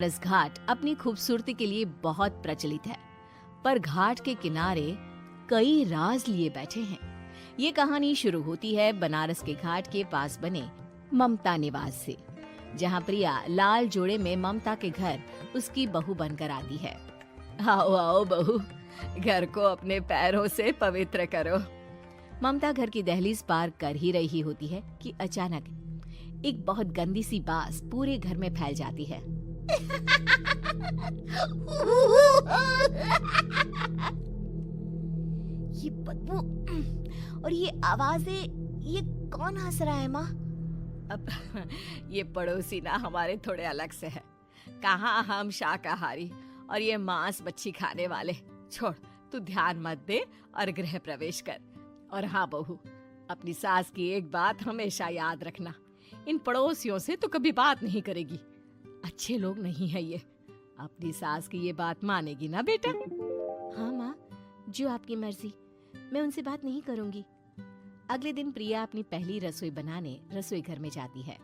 बनारस घाट अपनी खूबसूरती के लिए बहुत प्रचलित है, पर घाट के किनारे कई राज लिए बैठे हैं। ये कहानी शुरू होती है बनारस के घाट के पास बने ममता निवास से, जहाँ प्रिया लाल जोड़े में ममता के घर उसकी बहू बनकर आती है। आओ आओ बहू, घर को अपने पैरों से पवित्र करो। ममता घर की दहलीज पार कर ही रही होती है कि अचानक एक बहुत गंदी सी बास पूरे घर में फैल जाती है। ये बदबू और ये आवाजें, ये कौन हंस रहा है माँ? अब ये पड़ोसी ना हमारे थोड़े अलग से है। कहाँ हम शाकाहारी और ये मांस मच्छी खाने वाले। छोड़, तू ध्यान मत दे और गृह प्रवेश कर। और हाँ बहू, अपनी सास की एक बात हमेशा याद रखना, इन पड़ोसियों से तो कभी बात नहीं करेगी। अच्छे लोग नहीं है ये। अपनी सास की ये बात मानेगी ना बेटा? हाँ माँ, जो आपकी मर्जी, मैं उनसे बात नहीं करूंगी। अगले दिन प्रिया अपनी पहली रसोई बनाने रसोई घर में जाती है।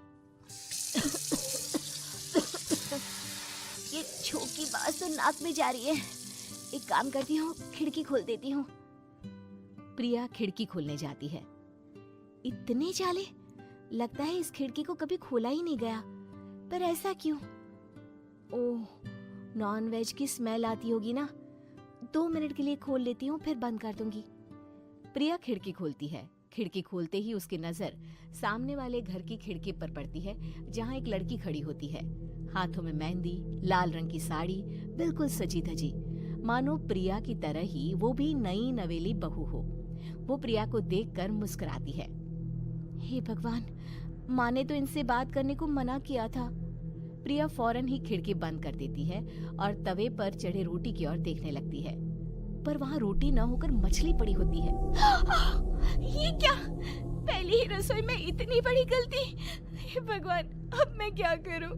ये छोकी बात तो नाक में जा रही है। एक काम करती हूँ, खिड़की खोल देती हूँ। प्रिया खिड़की खोलने जाती है। इतने जाले, लगता है इस खिड़की को कभी खोला ही नहीं गया। पर ऐसा क्यों? ओह, नॉन वेज की स्मेल आती होगी ना। 2 मिनट के लिए खोल लेती हूँ, फिर बंद कर दूंगी। प्रिया खिड़की खोलती है। खिड़की खोलते ही उसकी नजर सामने वाले घर की खिड़की पर पड़ती है, जहाँ एक लड़की खड़ी होती है, हाथों में मेहंदी, लाल रंग की साड़ी, बिल्कुल सजी धजी, मानो प्रिया की तरह ही वो भी नई नवेली बहू हो। वो प्रिया को देखकर मुस्कुराती है। हे भगवान, माँ ने तो इनसे बात करने को मना किया था। प्रिया फौरन ही खिड़की बंद कर देती है और तवे पर चढ़े रोटी की ओर देखने लगती है, पर वहाँ रोटी न होकर मछली पड़ी होती है। ये क्या? पहली ही रसोई में इतनी बड़ी गलती। हे भगवान, अब मैं क्या करूं?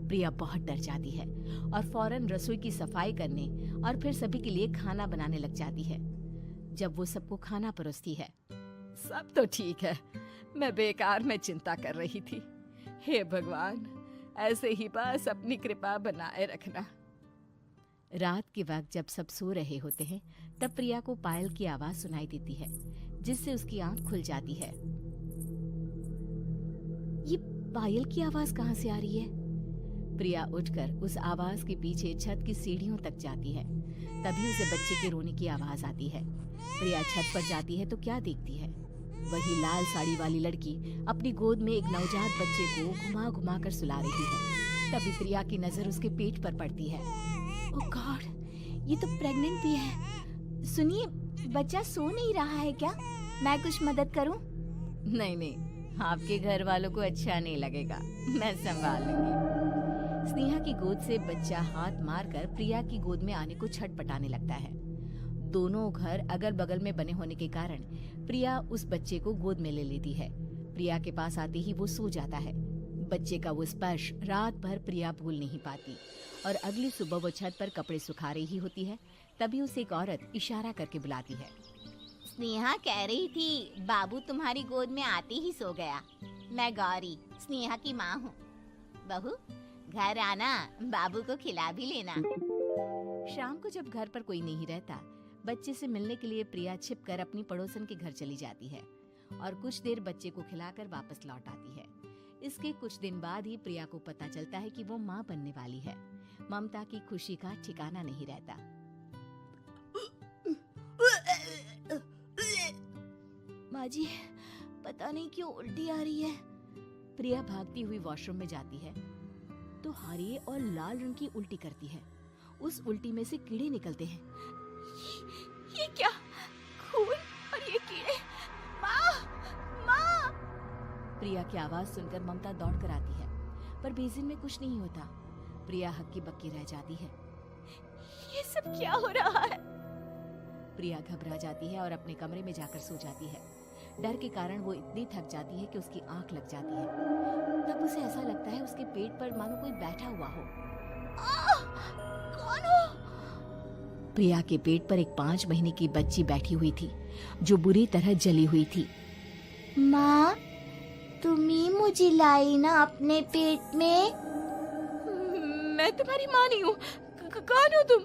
प्रिया बहुत डर जाती है और फौरन रसोई की सफाई करने और फिर सभी के लिए खाना बनाने लग जाती है। जब वो सबको खाना परोसती है, सब तो ठीक है, मैं बेकार में चिंता कर रही थी। हे भगवान, ऐसे ही बस अपनी कृपा बनाए रखना। रात के वक्त जब सब सो रहे होते हैं, तब प्रिया को पायल की आवाज सुनाई देती है, जिससे उसकी आंख खुल जाती है। ये पायल की आवाज कहाँ से आ रही है? प्रिया उठकर उस आवाज के पीछे छत की सीढ़ियों तक जाती है। तभी उसे बच्चे के रोने की आवाज आती है। प्रिया छत पर जाती है तो क्या देखती है? वही लाल साड़ी वाली लड़की अपनी गोद में एक नवजात बच्चे को घुमा घुमा कर सुला रही है। तभी प्रिया की नजर उसके पेट पर पड़ती है। ओह गॉड, ये तो प्रेग्नेंट भी है। सुनिए, बच्चा सो नहीं रहा है क्या? मैं कुछ मदद करूं? नहीं नहीं, आपके घर वालों को अच्छा नहीं लगेगा, मैं संभाल लूंगी। स्नेहा की गोद से बच्चा हाथ मारकर प्रिया की गोद में आने को छटपटाने लगता है। दोनों घर अगल बगल में बने होने के कारण प्रिया उस बच्चे को गोद में ले लेती है। प्रिया के पास आते ही वो सो जाता है। बच्चे का वो स्पर्श रात भर प्रिया भूल नहीं पाती और अगली सुबह वो छत पर कपड़े सुखा रही होती है। तभी उसे एक औरत इशारा करके बुलाती है। स्नेहा कह रही थी बाबू तुम्हारी गोद में आते ही सो गया। मैं गौरी, स्नेहा की माँ हूँ। बहू, घर आना, बाबू को खिला भी लेना। शाम को जब घर पर कोई नहीं रहता, बच्चे से मिलने के लिए प्रिया छिपकर अपनी पड़ोसन के घर चली जाती है और कुछ देर बच्चे को खिलाकर वापस लौट आती है। इसके कुछ दिन बाद ही प्रिया को पता चलता है कि वो माँ बनने वाली है। ममता की खुशी का ठिकाना नहीं रहता। माँ जी, पता नहीं क्यों उल्टी आ रही है। प्रिया भागती हुई वॉशरूम में जाती है तो हरे और लाल रंग की उल्टी करती है। उस उल्टी में से कीड़े निकलते हैं। ये क्या? खून और ये कीड़े! माँ! माँ! प्रिया की आवाज सुनकर ममता दौड़ कर आती है, पर बेसिन में कुछ नहीं होता। प्रिया हक्की बक्की रह जाती है। ये सब क्या हो रहा है? प्रिया घबरा जाती है और अपने कमरे में जाकर सो जाती है। डर के कारण वो इतनी थक जाती है कि उसकी आंख लग जाती है। तब उसे ऐसा लगता है उसके पेट पर मानो कोई बैठा हुआ हो। कौन हो? प्रिया के पेट पर एक 5 महीने की बच्ची बैठी हुई थी, जो बुरी तरह जली हुई थी। माँ, तुम ही मुझे लाई ना अपने पेट में? मैं तुम्हारी माँ नहीं हूँ। कौन हो तुम?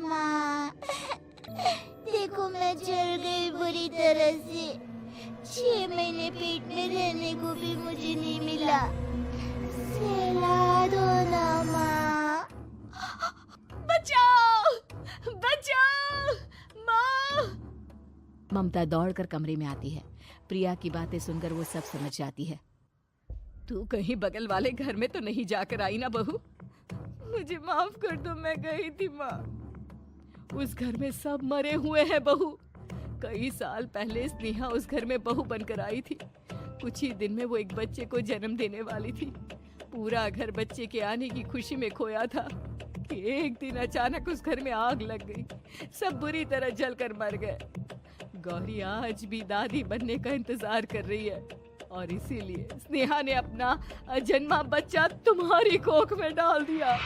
माँ, देखो मैं जल गई बुरी तरह से। 6 महीने पेट में रहने को भी मुझे नहीं मिला। सहला दो ना माँ। बचाओ, बचाओ, माँ। ममता दौड़कर कमरे में आती है। प्रिया की बातें सुनकर वो सब समझ जाती है। तू कहीं बगल वाले घर में तो नहीं जाकर आई ना बहू? मुझे माफ कर दो, मैं गई थी माँ। उस घर में सब मरे हुए हैं बहू। कई साल पहले स्नेहा उस घर में बहू बनकर आई थी। कुछ ही दिन में वो एक बच्चे को जन्म देने वाली थी। पूरा घर बच्चे के आने की खुशी में खोया था कि एक दिन अचानक उस घर में आग लग गई। सब बुरी तरह जलकर मर गए। गौरी आज भी दादी बनने का इंतजार कर रही है और इसीलिए स्नेहा ने अपना अजन्मा बच्चा तुम्हारी कोख में डाल दिया।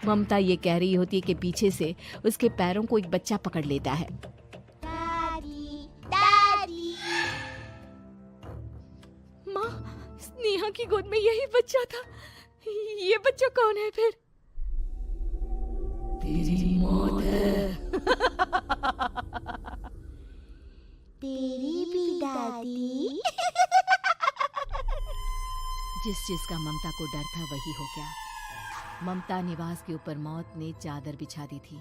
ममता ये कह रही होती है कि पीछे से उसके पैरों को एक बच्चा पकड़ लेता है। दादी, दादी। माँ, स्नेहा की गोद में यही बच्चा था। ये बच्चा कौन है फिर? तेरी मौत है। तेरी भी दादी। जिस चीज का ममता को डर था वही हो गया। ममता निवास के ऊपर मौत ने चादर बिछा दी थी।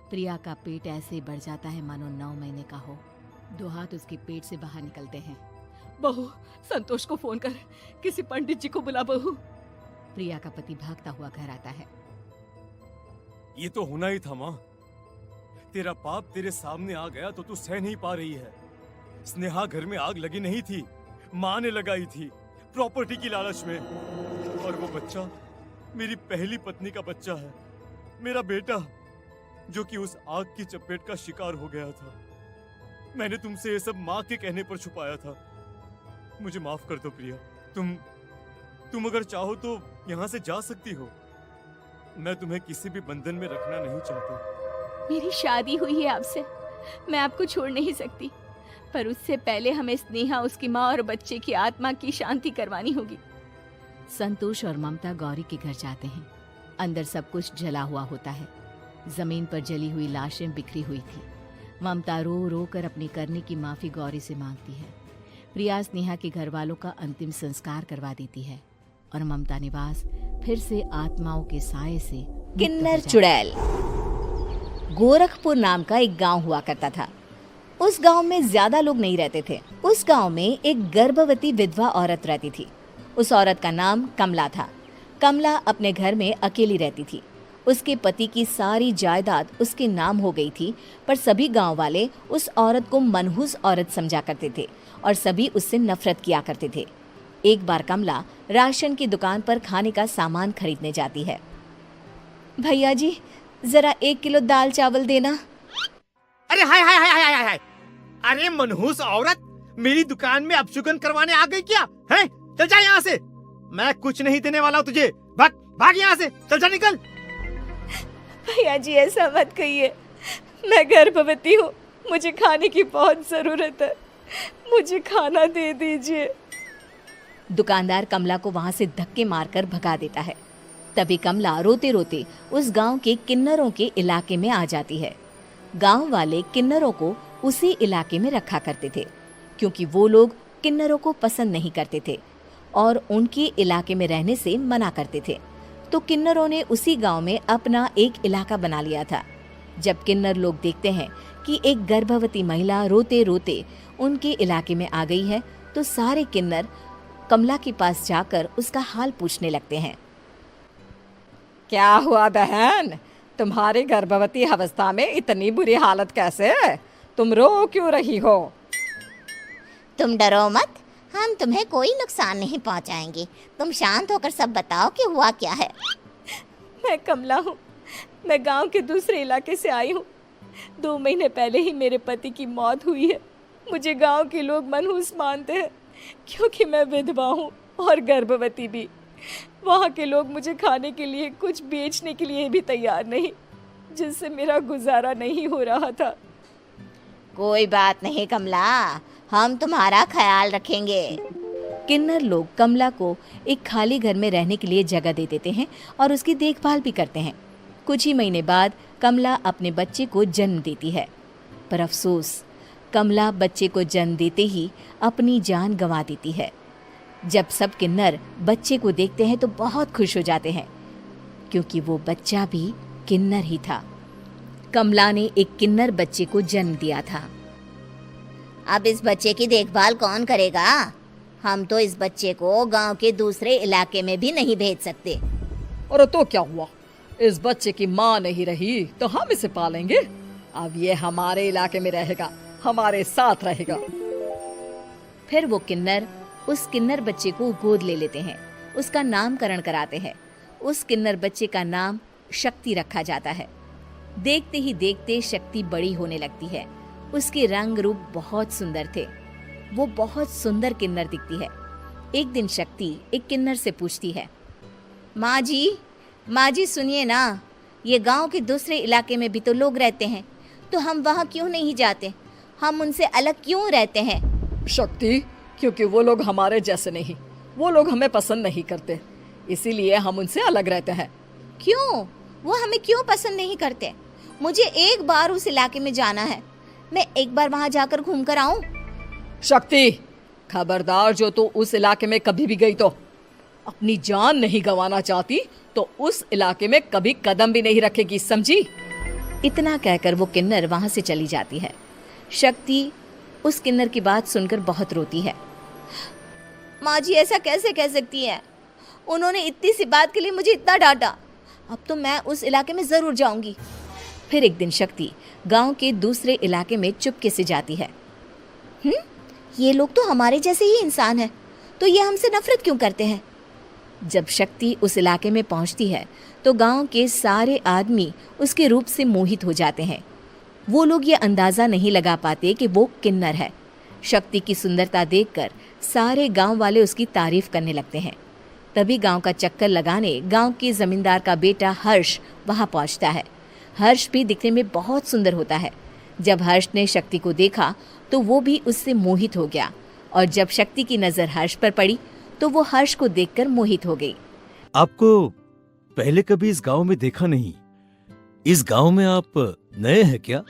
प्रिया का पेट ऐसे बढ़ जाता है मानो 9 महीने का हो। 2 हाथ उसके पेट से बाहर निकलते हैं। बहू, संतोष को फोन कर, किसी पंडित जी को बुला बहू। प्रिया का पति भागता हुआ घर आता है। ये तो होना ही था माँ। तेरा पाप तेरे सामने आ गया तो तू सह नहीं पा रही है। स्नेहा घर में आग लगी नहीं थी, माँ ने लगाई थी, प्रॉपर्टी की लालच में। और वो बच्चा मेरी पहली पत्नी का बच्चा है, मेरा बेटा, जो कि उस आग की चपेट का शिकार हो गया था। मैंने तुमसे ये सब माँ के कहने पर छुपाया था। मुझे माफ कर दो प्रिया। तुम अगर चाहो तो यहाँ से जा सकती हो। मैं तुम्हें किसी भी बंधन में रखना नहीं चाहता। मेरी शादी हुई है आपसे, मैं आपको छोड़ नहीं सकती, पर उससे पहले हमें स्नेहा, उसकी माँ और बच्चे की आत्मा की शांति करवानी होगी। संतोष और ममता गौरी के घर जाते हैं। अंदर सब कुछ जला हुआ होता है। जमीन पर जली हुई लाशें बिखरी हुई थी। ममता रो रो कर अपनी करने की माफी गौरी से मांगती है। प्रिया स्नेहा के घर वालों का अंतिम संस्कार करवा देती है और ममता निवास फिर से आत्माओं के साए से किन्नर चुड़ैल। गोरखपुर नाम का एक गांव हुआ करता था। उस गांव में ज्यादा लोग नहीं रहते थे। उस गांव में एक गर्भवती विधवा औरत रहती थी। उस औरत का नाम कमला था। कमला अपने घर में अकेली रहती थी। उसके पति की सारी जायदाद उसके नाम हो गई थी, पर सभी गांव वाले उस औरत को मनहूस औरत समझा करते थे और सभी उससे नफरत किया करते थे। एक बार कमला राशन की दुकान पर खाने का सामान खरीदने जाती है। भैया जी, जरा 1 किलो दाल चावल देना। अरे हाय हाय हाय हाय हाय हाय! अरे मनहूस औरत, मेरी दुकान में अपशुगन करवाने आ गई क्या? हैं? चल जा यहाँ से। मैं कुछ नहीं देने वाला हूँ तुझे। भाग भाग यहाँ से, चल जा, निकल। भैया जी, ऐसा मत कहिए, मैं गर्भवती हूँ, मुझे खाने की बहुत जरूरत है, मुझे खाना दे दीजिए। दुकानदार कमला को वहां से धक्के मारकर भगा देता है। तभी कमला रोते रोते उस गांव के किन्नरों के इलाके में आ जाती है। गांव वाले किन्नरों को उसी इलाके में रखा करते थे, क्योंकि वो लोग किन्नरों को पसंद नहीं करते थे और उनके इलाके में रहने से मना करते थे। तो किन्नरों ने उसी गांव में अपना एक इलाका बना लिया था। जब किन्नर लोग देखते हैं कि एक गर्भवती महिला रोते रोते उनके इलाके में आ गई है, तो सारे किन्नर कमला के पास जाकर उसका हाल पूछने लगते हैं। क्या हुआ बहन, तुम्हारी गर्भवती अवस्था में इतनी बुरी हालत कैसे? तुम रो क्यों रही हो? तुम डरो मत, हम तुम्हें कोई नुकसान नहीं पहुंचाएंगे। तुम शांत होकर सब बताओ कि हुआ क्या है। मैं कमला हूँ, मैं गांव के दूसरे इलाके से आई हूँ। 2 महीने पहले ही मेरे पति की मौत हुई है। मुझे गांव के लोग मनहूस मानते हैं, क्योंकि मैं विधवा हूँ और गर्भवती भी। वहाँ के लोग मुझे खाने के लिए कुछ बेचने के लिए भी तैयार नहीं, जिससे मेरा गुजारा नहीं हो रहा था। कोई बात नहीं कमला, हम तुम्हारा ख्याल रखेंगे। किन्नर लोग कमला को एक खाली घर में रहने के लिए जगह दे देते हैं और उसकी देखभाल भी करते हैं। कुछ ही महीने बाद कमला अपने बच्चे को जन्म देती है, पर अफसोस कमला बच्चे को जन्म देते ही अपनी जान गंवा देती है। जब सब किन्नर बच्चे को देखते हैं तो बहुत खुश हो जाते हैं, क्योंकि वो बच्चा भी किन्नर ही था। कमला ने एक किन्नर बच्चे को जन्म दिया था। अब इस बच्चे की देखभाल कौन करेगा? हम तो इस बच्चे को गांव के दूसरे इलाके में भी नहीं भेज सकते। और तो क्या हुआ, इस बच्चे की माँ नहीं रही तो हम इसे पालेंगे। अब ये हमारे इलाके में रहेगा, हमारे साथ रहेगा। फिर वो किन्नर उस किन्नर बच्चे को गोद ले लेते हैं, उसका नामकरण कराते हैं। उस किन्नर बच्चे का नाम शक्ति रखा जाता है। देखते ही देखते शक्ति बड़ी होने लगती है। उसके रंग रूप बहुत सुंदर थे। वो बहुत सुंदर किन्नर दिखती है। एक दिन शक्ति एक किन्नर से पूछती है, माँ जी सुनिए ना, ये गांव के दूसरे इलाके में भी तो लोग रहते हैं, तो हम वहाँ क्यों नहीं जाते? हम उनसे अलग क्यों रहते हैं? शक्ति, क्योंकि वो लोग हमारे जैसे नहीं, वो लोग हमें पसंद नहीं करते, इसीलिए हम उनसे अलग रहते हैं। क्यों? वो हमें क्यों पसंद नहीं करते? मुझे एक बार उस इलाके में जाना है, मैं एक बार वहाँ जाकर घूम कर आऊं। शक्ति, खबरदार, जो तू उस इलाके में कभी भी गई तो अपनी जान नहीं गंवाना चाहती तो उस इलाके में कभी कदम भी नहीं रखेगी, समझी? इतना कहकर वो किन्नर वहां से चली जाती है। शक्ति उस किन्नर की बात सुनकर बहुत रोती है। माँ जी ऐसा कैसे कह सकती है? उन्होंने इतनी सी बात के लिए मुझे इतना डांटा। अब तो मैं उस इलाके में जरूर जाऊंगी। फिर एक दिन शक्ति गांव के दूसरे इलाके में चुपके से जाती है। ये लोग तो हमारे जैसे ही इंसान हैं, तो ये हमसे नफरत क्यों करते हैं? जब शक्ति उस इलाके में पहुंचती है तो गांव के सारे आदमी उसके रूप से मोहित हो जाते हैं। वो लोग ये अंदाज़ा नहीं लगा पाते कि वो किन्नर है। शक्ति की सुंदरता देखकर सारे गांव वाले उसकी तारीफ करने लगते हैं। तभी गांव का चक्कर लगाने गांव के जमींदार का बेटा हर्ष वहां पहुंचता है। हर्ष भी दिखने में बहुत सुंदर होता है। जब हर्ष ने शक्ति को देखा तो वो भी उससे मोहित हो गया, और जब शक्ति की नज़र हर्ष पर पड़ी तो वो हर्ष को देखकर मोहित हो गई। आपको पहले कभी इस गांव में देखा नहीं। इस गांव में आप नए हैं क्या?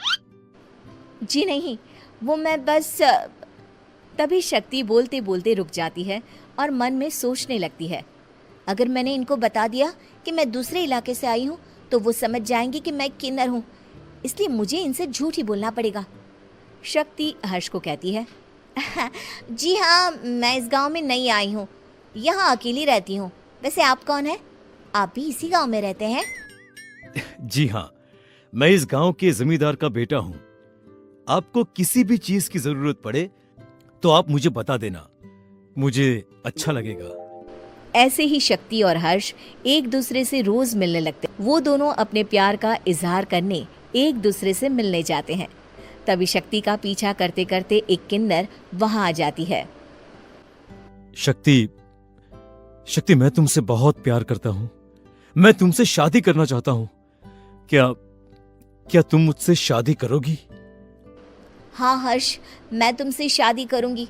जी नहीं, वो मैं बस। तभी शक्ति बोलते बोलते रुक जाती है और मन में सोचने लगती है, अगर मैंने इनको बता दिया कि मैं दूसरे इलाके से आई हूँ तो वो समझ जाएंगे कि मैं किन्नर हूँ, इसलिए मुझे इनसे झूठ ही बोलना पड़ेगा। शक्ति हर्ष को कहती है, जी हाँ, मैं इस गांव में नई आई हूँ, यहाँ अकेली रहती हूँ। वैसे आप कौन है? आप भी इसी गांव में रहते हैं? जी हाँ, मैं इस गांव के जमींदार का बेटा हूँ। आपको किसी भी चीज की जरूरत पड़े तो आप मुझे बता देना, मुझे अच्छा लगेगा। ऐसे ही शक्ति और हर्ष एक दूसरे से रोज मिलने लगते। वो दोनों अपने प्यार का इजहार करने एक दूसरे से मिलने जाते हैं। तभी शक्ति का पीछा करते करते एक किन्नर वहां आ जाती है। शक्ति, मैं तुमसे बहुत प्यार करता हूँ। मैं तुमसे शादी करना चाहता हूँ। क्या तुम मुझसे शादी करोगी? हाँ हर्ष, मैं तुमसे शादी करूंगी,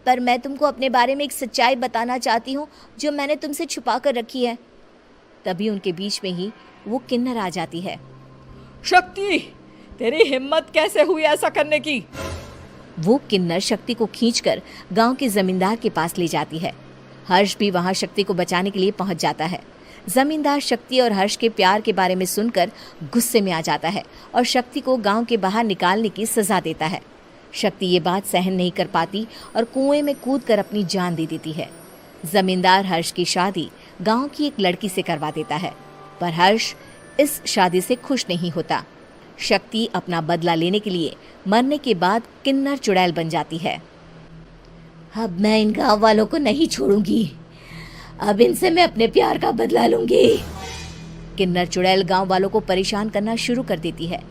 पर मैं तुमको अपने बारे में एक सच्चाई बताना चाहती हूँ जो मैंने तुमसे छुपा कर रखी है। तभी उनके बीच में ही वो किन्नर आ जाती है। शक्ति, तेरी हिम्मत कैसे हुई ऐसा करने की? वो किन्नर शक्ति को खींचकर गांव के जमींदार के पास ले जाती है। हर्ष भी वहां शक्ति को बचाने के लिए पहुंच जाता है। जमींदार शक्ति और हर्ष के प्यार के बारे में सुनकर गुस्से में आ जाता है और शक्ति को गांव के बाहर निकालने की सजा देता है। शक्ति ये बात सहन नहीं कर पाती और कुएं में कूदकर अपनी जान दे देती है। जमींदार हर्ष की शादी गांव की एक लड़की से करवा देता है, पर हर्ष इस शादी से खुश नहीं होता। शक्ति अपना बदला लेने के लिए मरने के बाद किन्नर चुड़ैल बन जाती है। अब मैं इन गांव वालों को नहीं छोड़ूंगी, अब इनसे मैं अपने प्यार का बदला लूंगी। किन्नर चुड़ैल गांव वालों को परेशान करना शुरू कर देती है।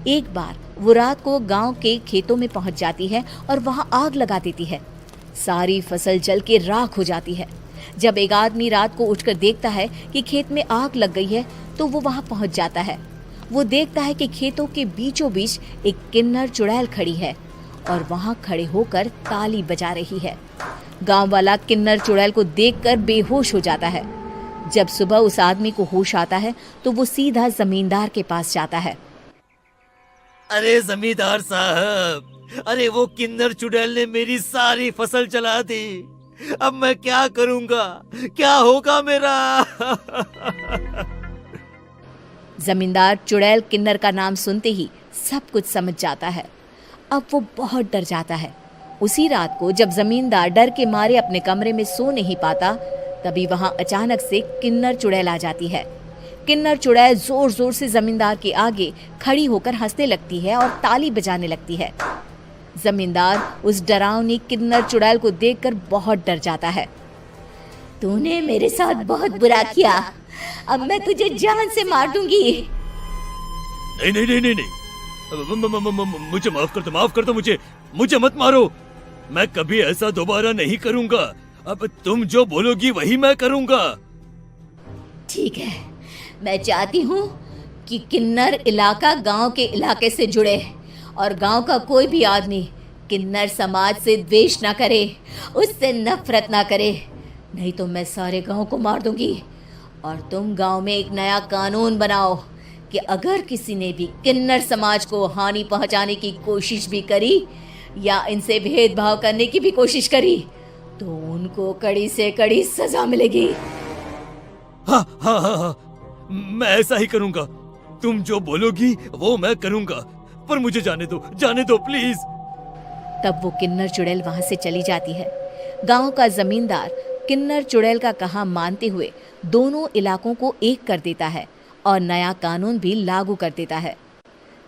एक बार वो रात को गांव के खेतों में पहुंच जाती है और वहां आग लगा देती है। सारी फसल जल के राख हो जाती है। जब एक आदमी रात को उठकर देखता है कि खेत में आग लग गई है तो वो वहां पहुंच जाता है। वो देखता है कि खेतों के बीचों बीच एक किन्नर चुड़ैल खड़ी है और वहां खड़े होकर ताली बजा रही है। गांव वाला किन्नर चुड़ैल को देखकर बेहोश हो जाता है। जब सुबह उस आदमी को होश आता है तो वो सीधा जमींदार के पास जाता है। अरे जमींदार साहब, अरे वो किन्नर चुड़ैल ने मेरी सारी फसल चला दी। अब मैं क्या करूंगा, क्या होगा मेरा? जमींदार चुड़ैल किन्नर का नाम सुनते ही सब कुछ समझ जाता है। अब वो बहुत डर जाता है। उसी रात को जब जमींदार डर के मारे अपने कमरे में सो नहीं पाता, तभी वहां अचानक से किन्नर चुड़ैल आ जाती है। किन्नर चुड़ैल जोर जोर से जमींदार के आगे खड़ी होकर हंसने लगती है और ताली बजाने लगती है। जमींदार उस डरावनी किन्नर चुड़ैल को देखकर बहुत डर जाता है। तूने मेरे साथ बहुत बुरा किया, अब मैं तुझे जान से मार दूंगी। नहीं नहीं नहीं नहीं नहीं, मुझे माफ कर दो, मुझे मत मारो। मैं कभी ऐसा दोबारा नहीं करूंगा। अब तुम जो बोलोगी वही मैं करूंगा। ठीक है, मैं चाहती हूँ कि किन्नर इलाका गांव के इलाके से जुड़े और गांव का कोई भी आदमी किन्नर समाज से द्वेष ना करे, उससे नफरत ना करे, नहीं तो मैं सारे गांव को मार दूंगी। और तुम गांव में एक नया कानून बनाओ कि अगर किसी ने भी किन्नर समाज को हानि पहुंचाने की कोशिश भी करी या इनसे भेदभाव करने की भी कोशिश करी तो उनको कड़ी से कड़ी सजा मिलेगी। हाँ हाँ हाँ हाँ, मैं ऐसा ही करूंगा। तुम जो बोलोगी वो मैं करूंगा, पर मुझे जाने दो प्लीज। तब वो किन्नर चुड़ैल वहां से चली जाती है। गांव का जमींदार किन्नर चुड़ैल का कहा मानते हुए दोनों इलाकों को एक कर देता है और नया कानून भी लागू कर देता है।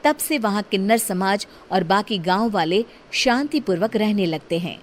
तब से वहां किन्नर समाज और बाकी गांव वाले शांतिपूर्वक रहने लगते हैं।